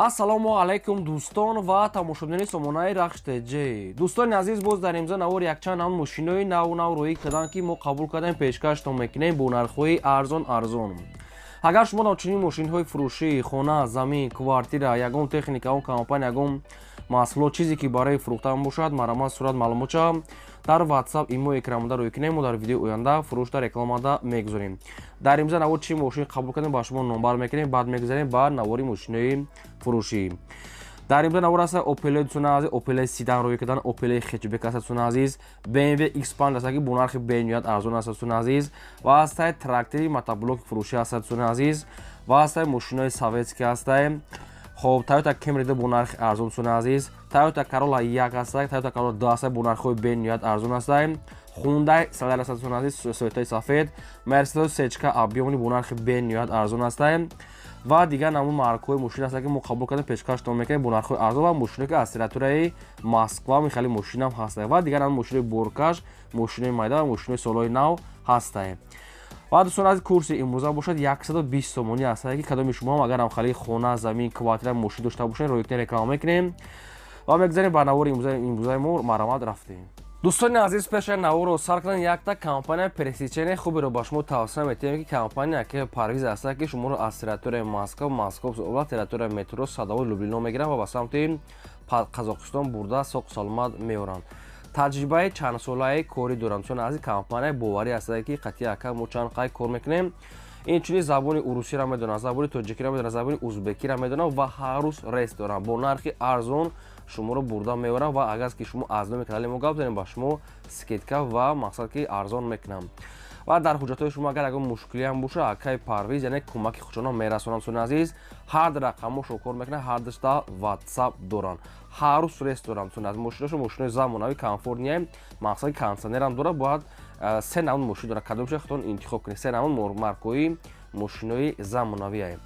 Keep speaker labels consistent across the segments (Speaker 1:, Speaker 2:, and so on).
Speaker 1: ассалому алайкум дӯстон ва тамошобинони сомонаи рахш теҷ. Дӯстони азиз, боз дар имзо навор якчанд нам мошинои нав рӯӣ карданд, ки мо қабул кардем пешкаштон мекунем бо нархҳои арзон. Агар шумо дар чунин мошинҳои фурӯшӣ, хона, замин, квартира, ягон техника, ягон компания, ягон маҳсулот чизе ки барои фурӯхтан бошад, марамат сурат маълумотша дар WhatsApp имо экранмада рӯй кунем, мо дар видеои оянда фурӯшда рекламада мегузорем. Дар имзо навор чӣ мошин қабул кардем ба шумо номбар мекунем, баъд мегузарем ба навори мошинои фурӯшӣ. дар имзо навор аста Opel дӯстон азиз, Opel Sedan рӯй кардан, Opel хетчбек аст дӯстон азиз, BMW X5 аст ки бо нархи бениҳоят арзон аст дӯстон азиз, ва аста трактори мотоблоки фурӯшӣ аст дӯстон азиз, ва аста мошинои советский аста. Хоб Toyota Camry бо нархи арзон дӯстон азиз, Toyota Corolla 1 аст, Toyota Corolla 2 аст бо нархҳои бениҳоят арзон аст. Hyundai Solaris аст дӯстон азиз, советаи сафед, Mercedes C-ка объёми бо нархи бениҳоят арзон аст. ва дигар намуд маркаҳои мошин аст ки мо қабул кардем пешкаштон мекунем бо нархҳои арзон ва мошине ки аз территорияи Москва мехали мошинам ҳаста ва дигар намуд мошинои боркаш, мошинои майда ва мошинои солҳои нав ҳаста. ва дӯстон азиз, курси имрӯза бошад 120 сомонӣ аст ки кадоми шумо агар ҳамхалии хона, замин, квартира, мошин дошта бошед, рӯй кунем, реклама мекунем ва мегузарем ба навори имрӯзаи мо марамат рафтем. дӯстони азиз, пешаи наворро сар кардан якта компания пресечени хуберо ба шумо тавсия метиҳем, ки компания ки парвиз аст, ки шуморо аз территорияи Москва, Московская област, территорияи метро Садовой, Люблино мегиранд ва ба самти Қазоқистон бурда соқ саломат меоранд. таҷрибаи чандсолаи кори доранд. Дӯстони азиз, компания боварӣ аст, ки қати яка мо чанд қай кор мекунем. Инчунин забони урусиро медонад, забони тоҷикиро медонад, забони узбекиро медонад ва ҳар рӯз рейс доранд. Бо нархи арзон шуморо бурда меорам ва агар ки шумо аз номи канали мо гап занем, ба шумо скидка ва мақсад ки арзон мекунам. ва дар ҳуҷҷатҳои шумо агар ягон мушкиле ҳам боша, акай парвиз, яъне кӯмаки худшона мерасонанд. дӯстони азиз, ҳар рақамошро кор мекунад, ҳар дашта WhatsApp доранд. ҳар рӯз рейс доранд. дӯстони азиз, мошинашо мошинои замонави комфортнияи, мақсад ки кондитсионерам дорад. Бояд се намуд мошин дорад, кадомашро хотон интихоб кунед. Се намуд маркаҳои мошинои замонавие.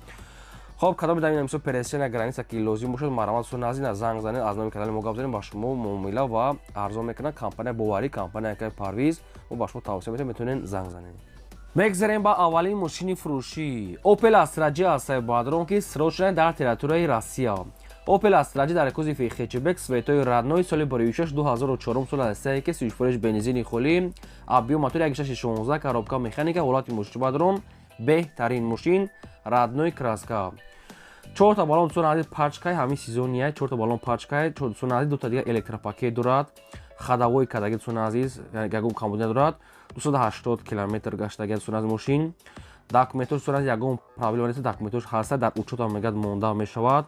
Speaker 1: хоб, кадоми дар ин пересечения граница ки лозим бошад, марамат дӯстони азиз, занг занед, аз номи канали мо гап занем, ба шумо муомила ва арзон мекунад. компания боварӣ, компания ки парвиз, мо ба шумо тавсия метавонем, метавонед занг занед. мегзарем ба аввалин мошини фурӯшӣ. Opel Astra J аст баъдрон ки срочно дар территорияи Россия. Opel Astra J дар кузови хетчбек светои родной соли 2006-2004 сол аст, ки сӯзишвориш бензини холӣ, объём мотори 1.16, коробка механика, ҳолати мошини баъдрон, беҳтарин мошин, родной краска. 4 та баллон дӯстони азиз пачкаи ҳамин сезония, 4 та баллон пачкаи, дӯстони азиз, 2 та дигар электропакет дорад, хадавои кадаги дӯстони азиз, ягон компания дорад, 280 км гаштаги дӯстони азиз мошин. Документош дӯстони азиз, ягон проблема нест, документош ҳаст, дар учётам мегад монда мешавад.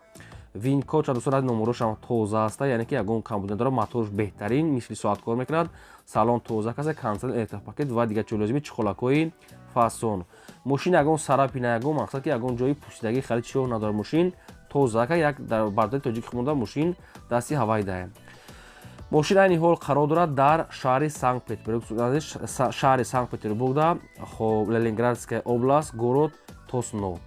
Speaker 1: Винкодша дӯстони азиз, номерошам тоза аст, яъне ки ягон компания дорад, моторш беҳтарин, мисли соат кор мекунад, салон тоза аст, консол электропакет ва дигар чӯлозими чухолакҳои фасон. мошин ягон сарапи на ягон, мақсад ки ягон ҷои пусидаги хали чиё надорад. мошин тоза, як дар бардори тоҷик монда, мошин дасти ҳавайда. мошин айни ҳол қарор дорад дар шаҳри Санкт-Петербург, шаҳри Санкт-Петербургда, хоб Ленинградская област, город Тосно.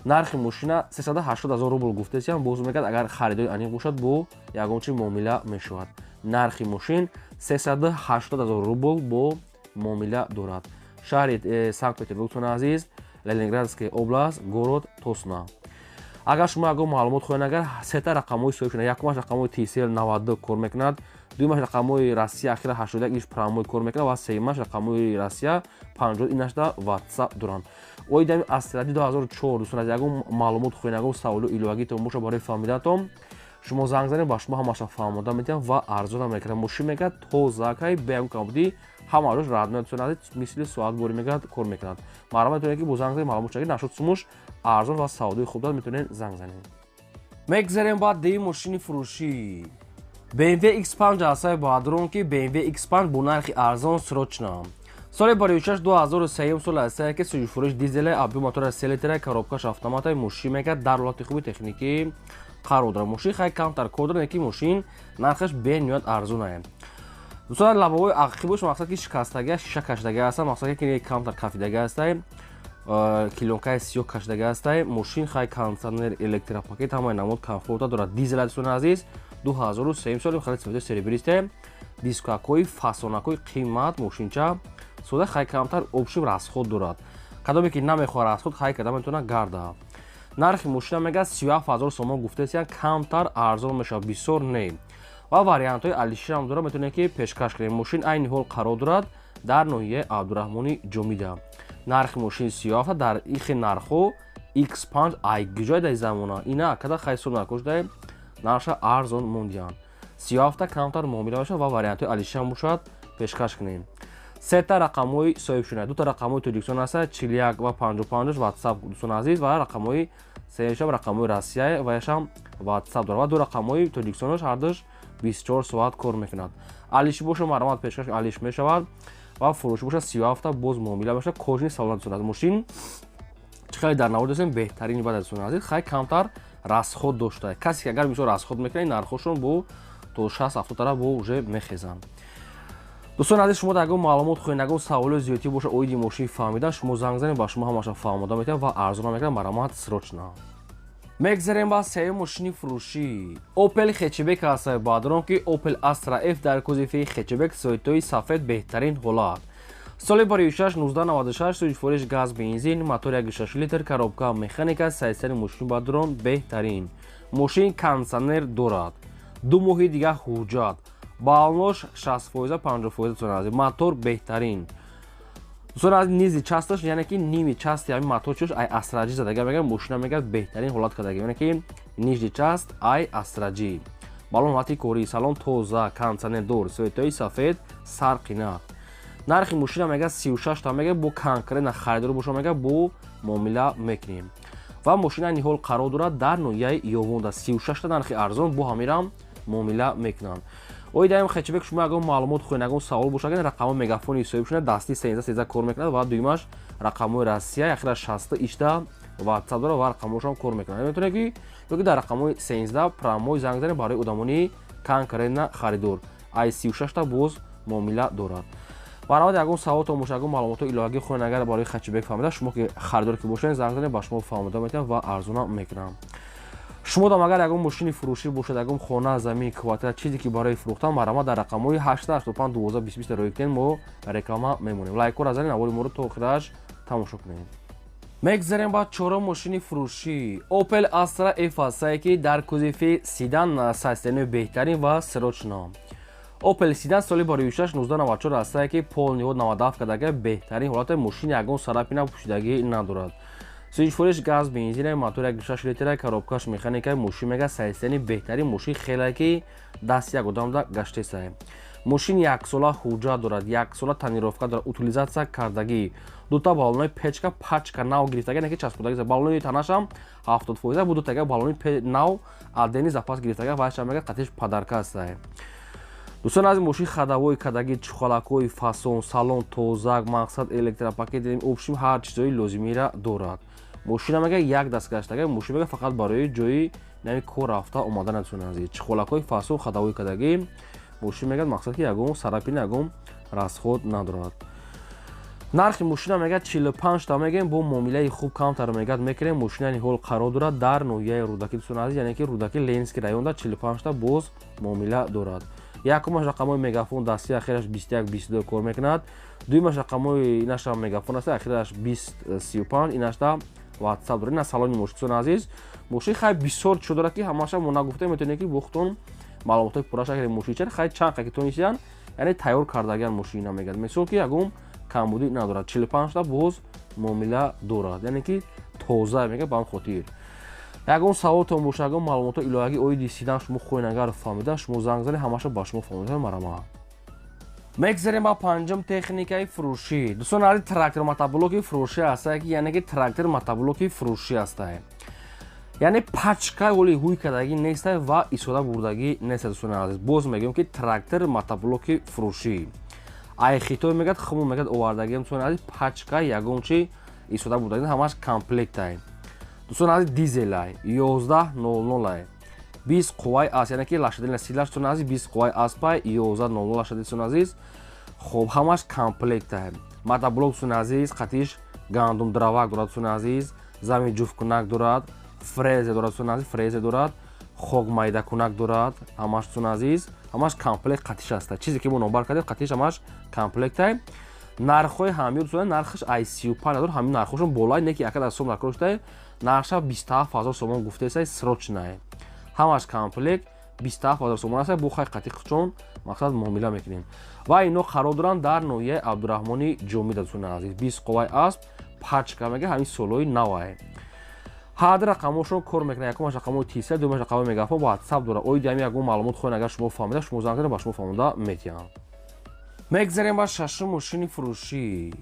Speaker 1: нархи мошина 380 000 рубл гуфтесиям, боз мегӯяд агар харидори аниқ бошад, бо ягон чиз муомила мешавад. нархи мошин 380 000 рубл бо муомила дорад. шаҳри Санкт-Петербург, дӯстони азиз, Ленинградская област, город Тосно. агар шумо ягон маълумот хоҳед, агар сета рақамҳои соҳибшуда, якумаш рақамҳои TCL 92 кор мекунад, дуюмаш рақамҳои Россия ахира 81 иш промой кор мекунад ва сеюмаш рақамҳои Россия 50 инашда WhatsApp доранд. оидами Astra J 2004 дӯстон азиз, ягон маълумот хоҳед, ягон саволу иловагитон боша барои фаҳмидаатон, шумо занг занед, ба шумо ҳамаша фаҳмода метиҳам ва арзона мекунам. мошин мегӯяд тозакай бе ягон компания ҳамаҷош радмеад, дӯстон азиз, мисли соат бори мегӯяд кор мекунад. маъмулан метавонед ки бо занг занед, маълумот шавед, нашуд сумуш арзон ва савдои хуб дорад, метавонед занг занед. мегзарем ба деи мошини фурӯшӣ. BMW X5 аст баъдрон ки BMW X5 бо нархи арзон срочно. соли 2006-2003 сол аст, ки сӯзишвориш дизеле, объём мотори 3 литра, коробкаш автомата, мошин мегӯяд дар ҳолати хуби техникӣ қарор дорад. мошин хай камтар кор дорад, ки мошин нархаш бениҳоят арзон аст. дӯстон лабовои ақибош, мақсад ки шикастагиаш, шиша кашидаги аст, мақсад ки камтар кафидаги аст, килонкаи сиёҳ кашидаги аст. мошин хай кондитсионер, электропакет, ҳамаи намуд комфорта дорад. дизел дӯстони азиз, 2003 соли, хали цветои серебристе, дискакои фасонакои қимат, мошинча сода, хай камтар обшим расход дорад. кадоме ки намехоҳад расход, хай када метавонад гарда. нархи мошина мегӯяд 37000 сомон гуфтесиян, камтар арзон мешавад, бисёр не. ва вариантҳои алиширам дорад, метавонед ки пешкаш кунед. Мошин айни ҳол қарор дорад дар ноҳияи Абдураҳмони Ҷомида. нархи мошини 370 дар ихи нархҳо X5 айгиҷой дар замона ина када хайсо накушдай нарша арзон мондиян. 370 камтар муомила мешавад ва вариантҳои алиширам бошад, пешкаш кунед. сета рақамҳои соҳибшуда, дута рақамҳои Тоҷикистон аст, 41 ва 55 WhatsApp дӯстон азиз, ва рақамҳои сеюшам рақамҳои Россия ва яшам WhatsApp дорад ва ду рақамҳои Тоҷикистонош ҳардуш 24 соат кор мекунад. алиш боша маромад пешкаш алиш мешавад ва фурӯши боша 37 боз муомила мешавад. кожини салон дӯстон азиз, мошин чиқади дар навор дӯстон беҳтарини баъд дӯстон азиз, хай камтар расход доштае. касе ки агар бисёр расход мекунад, нархошон бо то 60-70 тараф бо уже мехезанд. дӯстон азиз, шумо дар ягон маълумот хоҳед, ягон саволи зиёдӣ боша оиди мошини фаҳмидан, шумо занг занед, ба шумо ҳамаша фаҳмода метавад ва арзон мекунад, маромад срочна. мегзарем ба сеюм мошини фурӯшӣ. Opel Хечебек ҳастад. Баъдон ки Opel Astra F дар кузифи Хечебек соитои сафед беҳтарин ҳолат. соли барои 1996 сӯзишвориш газ бензин, мотор 1.6 литр, коробка механика, сайсани мошини баъдон беҳтарин. Мошин кондитсионер дорад. 2 моҳи дигар ҳуҷҷат. балонош 60%, 50%, мотор беҳтарин. дӯстон аз низи часташ, яъне ки ними части ҳамин мотор чуш ай астраҷӣ задага мегӯяд, мошина мегӯяд беҳтарин ҳолат кардага, яъне ки нижди част ай астраҷӣ. балон ҳолати корӣ, салон тоза, кондитсионер дор, соитои сафед, сарқина. нархи мошина мегӯяд 36 та мегӯяд, бо конкретна харидор боша мегӯяд, бо муомила мекунем. ва мошина айни ҳол қарор дорад дар ноҳияи Ёвонда. 36 та нархи арзон, бо ҳамирам муомила мекунанд. оидаем Хечебек, шумо ягон маълумот хоҳед, ягон савол боша, рақамҳои мегафони соҳибшуда дасти 13 кор мекунад ва дуюмаш рақамҳои Россия, ахира 60 ишта WhatsApp дорад ва рақамҳошам кор мекунад. метавонед ки ёки дар рақамҳои 13 промой занг занед барои одамони конкретна харидор. ай 36 та боз муомила дорад. барнамаи ягон саволтон боша, ягон маълумоти иловагӣ хоҳед, агар барои Хечебек фаҳмида, шумо ки харидор ки бошед, занг занед, ба шумо фаҳмода метавад ва арзонам мекунам. шумо дам агар ягон мошини фурӯшӣ бошад, ягон хона, замин, квартира, чизе ки барои фурӯхтан, маромад дар рақамҳои 885 12 20 роӣ кунед, мо реклама мемонем. лайкҳоро занед, аввали моро то охираш тамошо кунед. мегзарем ба чорум мошини фурӯшӣ. Opel Astra F ҳастае ки дар кузифи седан сайстенои беҳтарин ва срочно. Opel седан соли барои 1994 ҳастае ки пол ниҳод 97 кардага беҳтарин ҳолате, мошини ягон сарапина пӯшидагӣ надорад. сӯзишвориш газ бензин, мотор 1.6 литр, коробкаш механика, мошин мега сайстани беҳтарин, мошин хеле ки дасти як одамда гаштесае. мошин 1 сола ҳуҷҷат дорад, 1 сола танировка дорад, утилизатсия кардагӣ. дута балонои печка, пачка нав гирифтага, не ки часподаги, балонои танашам 70%, бу дутага балонои нав адени запас гирифтага ва чамага қатиш падарка астае. дӯстон аз мошин хадавои кадаги, чухалакҳои фасон, салон тозак, мақсад электропакет, обшим ҳар чизои лозимира дорад. мошина мега як даст гаштага, мошин мега фақат барои ҷои нами кор рафта омадан дӯстон азиз. чухалакҳои фасон, хадавои кадаги, мошин мега мақсад ки ягон сарапина, ягон расход надорад. нархи мошина мега 45 та мегем, бо муомилаи хуб камтар мегад мекунем. мошина айни ҳол қарор дорад дар ноҳияи Рудаки дӯстон азиз, яъне ки Рудаки Ленинский районда 45 та боз муомила дорад. якумаш рақамҳои мегафон дасти, ахираш 21 22 кор мекунад. дуюмаш рақамҳои инашам мегафон аст, ахираш 20 35, инашта WhatsApp дорад. ина салони мошин дӯстон азиз, мошин хай бисёр чиз дорад ки ҳамаша мо нагуфтем, метавонед ки бо худтон маълумотои пурраша кардем. мошин чар хай чанд ки тонисиян, яъне тайёр кардагиан мошина мегад, мисол ки ягон камбудӣ надорад. 45 та боз муомила дорад, яъне ки тоза мега ба ҳам хотир. ягон саволтон боша, ягон маълумотои иловагӣ оиди седан шумо хоҳед, агар фаҳмида, шумо занг занед, ҳамаша ба шумо фаҳмода марамад. мегзарем ба панҷум техникаи фурӯшӣ. дӯстон азиз, трактор мотоблоки фурӯшӣ ҳастае ки, яъне ки трактор мотоблоки фурӯшӣ ҳастае. яъне пачка ҳоли ҳуй кардагӣ нестае ва истода бурдагӣ нестае. дӯстон азиз, боз мегӯям ки трактор мотоблоки фурӯшӣ. ай хитои мегад, хумон мегад овардагӣ, дӯстон азиз, пачка ягон чи истода бурдагӣ, ҳамаш комплектае. дӯстон азиз, дизелай 1100 20 қувваи аст, яъне ки лашадини силаш дӯстон азиз, 20 қувваи аст пай 1100 лашади дӯстон азиз. хоб ҳамаш комплектае. мотоблок дӯстон азиз, қатиш гандум дравак дорад дӯстон азиз, замин ҷуфткунак дорад, фрезе дорад дӯстон азиз, фрезе дорад, хок майдакунак дорад, ҳамаш дӯстон азиз, ҳамаш комплект қатиш аста. чизе ки мо номбар кардем, қатиш ҳамаш комплектае. нархҳои ҳамиё дӯстон, нархаш ай 35 надор, ҳамин нархҳошон болае, не ки якад аз сом нархоштае. нарша 27000 сомон гуфтесай срочное. Ҳамаш комплект 27000 сомон аст. бо хақиқати хучон мақсад муомила мекунем. Ва ино қарор доранд дар ноҳияи Абдураҳмони Ҷомид дӯстони азиз. 20 қувваи асп пачка мега ҳамин солои навае. ҳад рақамошон кор мекунад. Якумаш рақамои тисел, думаш рақамои мегафон ба WhatsApp дора. Оиди ҳами ягон маълумот хоҳед агар шумо фаҳмида, шумо занг занед ба шумо фаҳмода метиҳам. мегзарем ба шашум мошини фурӯшӣ.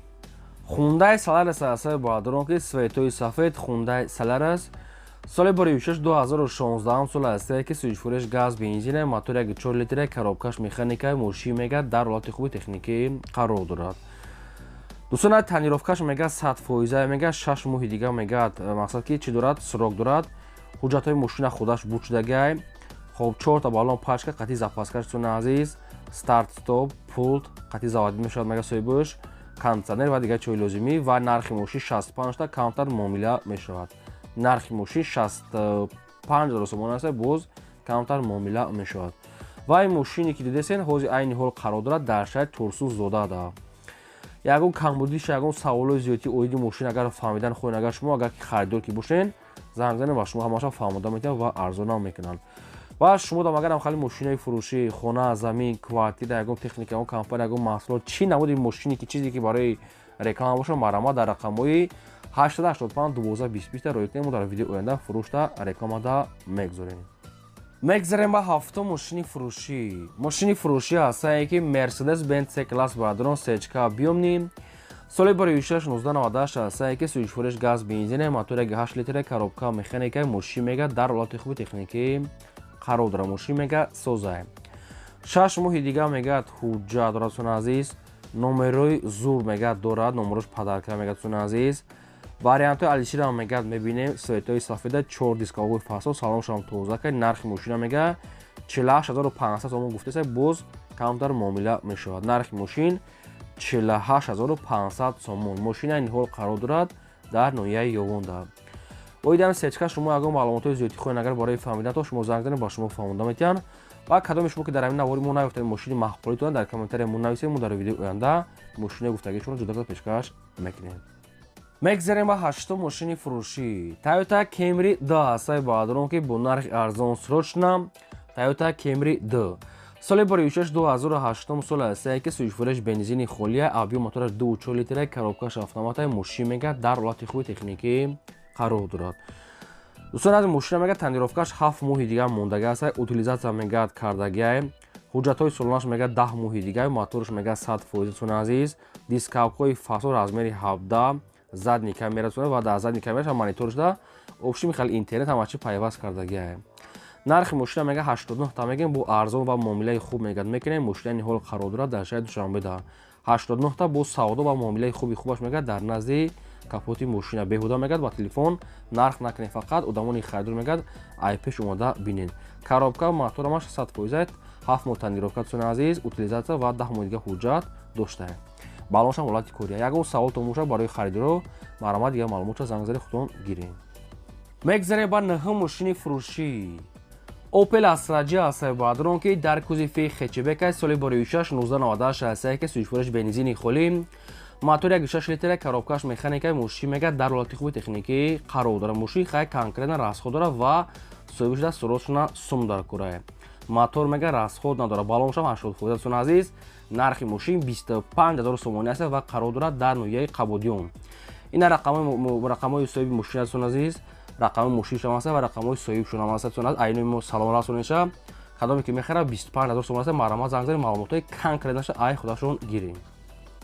Speaker 1: Hyundai Solaris аст ба дронки светои сафед Hyundai Solaris. соли бори 2016 сол аст ки суҷфуреш газ бензин мотори 4 литр коробкаш механикаи мошин мега дар ҳолати хуби техникӣ қарор дорад. дӯстон танировкаш мега 100% мега 6 моҳи дига мега мақсад ки чӣ дорад срок дорад. ҳуҷҷатҳои мошина худаш буд шудагай. хоб 4 та балон пачка қати запаскаш дӯстони азиз, старт стоп, пулт қати заводӣ мешавад мега соҳибуш, кондитсионер ва дигар чиҳои лозимӣ ва нархи мошин 65 та камтар муомила мешавад. нархи мошин 65000 сомон аст, боз камтар муомила мешавад. ва ин мошине ки дидесен ҳозир айни ҳол қарор дорад дар шаҳри Турсу-Зодада. ягон камбудиш ягон саволои зиёди оиди мошин агар фаҳмидан хоҳед агар шумо агар ки харидор ки бошен занг занед ва шумо ҳамаша фаҳмода метавонад ва арзонам мекунанд. ва шумо дам агарам хали мошинаи фурӯшӣ хона, замин, квартира, ягон техника, ягон компания, ягон маҳсулот чӣ намуди мошине ки чизе ки барои реклама боша марама дар рақамҳои 885 12 20 роя кунем дар видеои оянда фурӯшта рекламада мегзорем. мегзарем ба ҳафтум мошини фурӯшӣ. мошини фурӯшӣ ҳастае ки Mercedes-Benz C-класс бадрон сечка биёмнӣ. соли бори 1698 ҳастае ки суҷфуреш газ бензин мотори 8 литр коробка механикаи мошин мега дар ҳолати хуби техникӣ қарор дорад. мошин мега созае. 6 моҳи дига мега ҳуҷҷат дорад дӯстони азиз. номерои зур мега дорад, номерош падарка мега дӯстони азиз. вариантҳои алишира мега мебинем светои сафеда 4 дисковой фасол салоншам тозака. нархи мошина мега 48500 сомон гуфтеса, боз камтар муомила мешавад. нархи мошин 48500 сомон. мошина ин ҳол қарор дорад дар ноҳияи Ёвонда. оидам сечка шумо ягон маълумотои зиёди хоҳед агар барои фаҳмидан то шумо занг занед ба шумо фаҳмода метиҳанд. ва кадоми шумо ки дар ҳамин навори мо наёфтед мошини маҳқулитон дар комментария мо нависед, мо дар видеои оянда мошинаи гуфтагишонро ҷудо карда пешкаш мекунем. мегзарем ба ҳаштум мошини фурӯшӣ. Toyota Camry 2 ҳастаи баъдрон ки бо нархи арзон срочна. Toyota Camry 2 соли бори 2008 сол ҳастае ки суҷфуреш бензини холия объём мотораш 2.4 литр коробкаш автоматаи мошин мега дар ҳолати хуби техникӣ қарор дорад. дӯстон аз мошина мега танировкаш 7 моҳи дига мондага аст, утилизатсия мега кардагиай. ҳуҷҷатҳои солонаш мега 10 моҳи дига, моторш мега 100% дӯстони азиз. дискавкҳои фасол размери 17, задни камера ва дар задни камераш ҳам монитор шуда, обши михали интернет ҳамачи пайваст кардагиай. нархи мошина мега 89 та мегем, бо арзон ва муомилаи хуб мега мекунем. мошина ин ҳол қарор дорад дар шаҳри Душанбеда. 89 та бо савдо ва муомилаи хубаш мега дар назди капоти мошина беҳуда мегад. ба телефон нарх накунед, фақат одамони харидор мегад айпеш омада бинед. коробка моторамаш 100%, 7 моҳ танировка дӯстони азиз, утилизатсия ва 10 моҳ дига ҳуҷҷат доштае. балоншам ҳолати кория. ягон савол то моша барои харидоро марама дигар маълумотро занг зади худтон гирем. мегзарем ба наҳум мошини фурӯшӣ. Opel Astra J ҳастаи баъдрон ки дар кузифи хечебека соли бори 1998 ҳастае ки суҷфуреш бензини холӣ мотори 1.6 литр коробкаш механикаи мошин мега дар ҳолати хуби техникӣ қарор дорад. мошин хай конкретна расход дорад ва соҳиби шуда срочна сум дар кора. мотор мега расход надорад. балоншам 80% дӯстони азиз. нархи мошин 25000 сомон аст ва қарор дорад дар ноҳияи Қабодиён. ина рақамҳои соҳиби мошин дӯстони азиз. рақами мошиншам аст ва рақамҳои соҳибшон ҳам аст дӯстони азиз. айнои мо салом расониша кадоме ки мехарад 25000 сомон аст. марама занг занед маълумотҳои конкретнаша ай худашон гирем.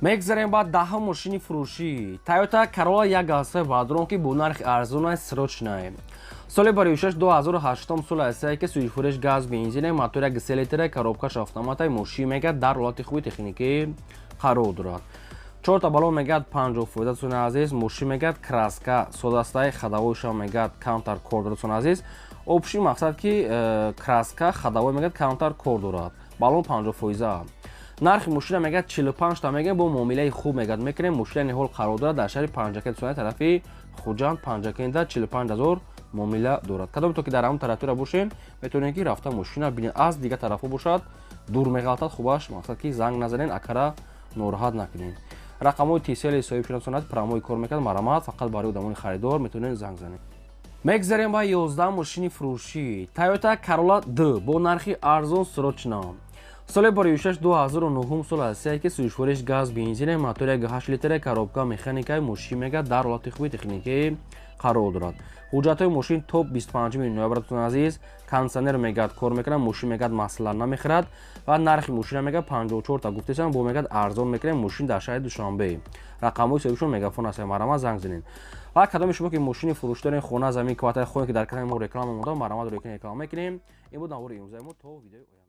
Speaker 1: мегзарем ба даҳум мошини фурӯшӣ. Toyota Corolla 1 ҳастаи баъдрон ки бо нархи арзонаи срочнаи. соли бори 2008 сол ҳастае ки суҷфуреш газ бензин мотори 3 литр коробкаш автоматаи мошин мега дар ҳолати хуби техникӣ қарор дорад. 4 та балон мега 50% дӯстони азиз. мошин мега краска содастаи хадавоишам мега камтар кор дорад дӯстони азиз. обши мақсад ки краска хадавой мега камтар кор дорад. балон 50%. нархи мошина мега 45 та мега, бо муомилаи хуб мега мекунем. мошина ин ҳол қарор дорад дар шаҳри Панҷакен дӯстони тарафи Хуҷанд Панҷакенда 45000 муомила дорад. кадоме то ки дар ҳамон тарафтора бошем метавонем ки рафта мошина бинем. аз дигар тарафҳо бошад дур меғалтад, хубаш мақсад ки занг назанем, акара нороҳат накунем. рақамҳои тисели соҳибшуда дӯстони азиз, промои кор мекунад, марамат фақат барои одамони харидор метавонем занг занем. мегзарем ба 11 мошини фурӯшӣ. Toyota Corolla D бо нархи арзон срочно. соли бори 6 2009 сол аст ки сӯишвориш газ бензин мотори 8 литр коробка механикаи мошин мега дар ҳолати хуби техникӣ қарор дорад. ҳуҷҷатҳои мошин то 25 ноябр азиз кондитсионер мегад кор мекунад, мошин мегад масъала намехӯрад ва нархи мошина мега 54 та гуфтесам бо мегад арзон мекунем мошин дар шаҳри Душанбе. рақамҳои соҳибшон мегафон аст марама занг занед. ва кадоми шумо ки мошини фурӯш дорен хона замин квартираи хоне ки дар канали мо реклама монда марама ро реклама мекунем. ин буд навори имрӯзаи мо то видеои